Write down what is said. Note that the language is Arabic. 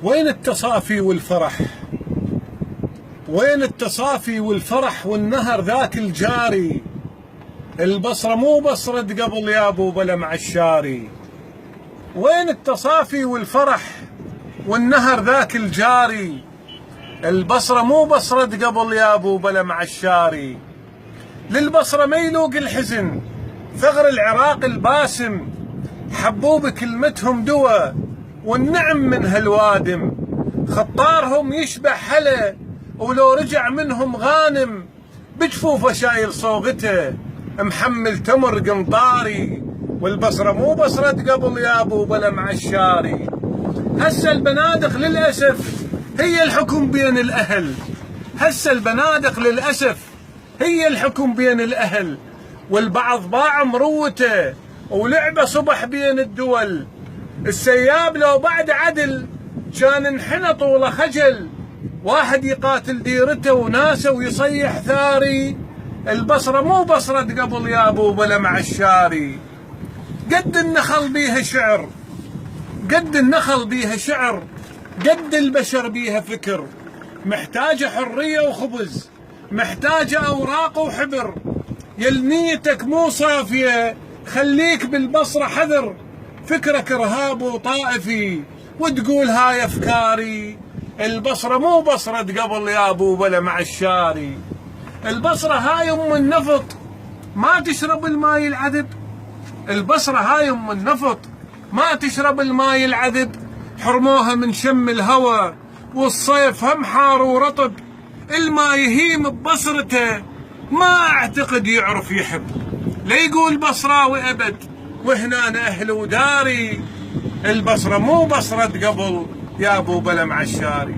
وين التصافي والفرح؟ وين التصافي والفرح والنهر ذاك الجاري؟ البصرة مو بصرة قبل يا ابو بلا مع الشاري. وين التصافي والفرح والنهر ذاك الجاري؟ البصرة مو بصرة قبل يا ابو بلا مع الشاري. للبصرة ما يلوق الحزن، ثغر العراق الباسم، حبوب كلمتهم دوا والنعم من هالوادم. خطارهم يشبه حلا ولو رجع منهم غانم، بجفوفه شايل صوغته محمل تمر قنطاري. والبصرة مو بصرة قبل يا ابو بلا مع الشاري. هسه البنادق للأسف هي الحكم بين الأهل. هسه البنادق للأسف هي الحكم بين الأهل، والبعض باع مروته ولعبة صبح بين الدول. السياب لو بعد عدل كان انحنط ولا خجل، واحد يقاتل ديرته وناسه ويصيح ثاري. البصرة مو بصرة قبل يا ابو بلا مع الشاري. قد النخل بيها شعر، قد النخل بيها شعر، قد البشر بيها فكر. محتاجة حرية وخبز، محتاجة أوراق وحبر. يل نيتك مو صافية خليك بالبصرة حذر. فكرك إرهاب وطائفي وتقول هاي أفكاري. البصرة مو بصرة قبل يا أبو بلا مع الشاري. البصرة هاي أم النفط ما تشرب الماي العذب. البصرة هاي أم النفط ما تشرب الماي العذب. حرموها من شم الهوى والصيف هم حار ورطب. الماء يهيم ببصرته ما اعتقد يعرف يحب. لا يقول بصراوي ابد وهنا أنا اهل وداري. البصرة مو بصرة قبل يا ابو بلا مع الشاري.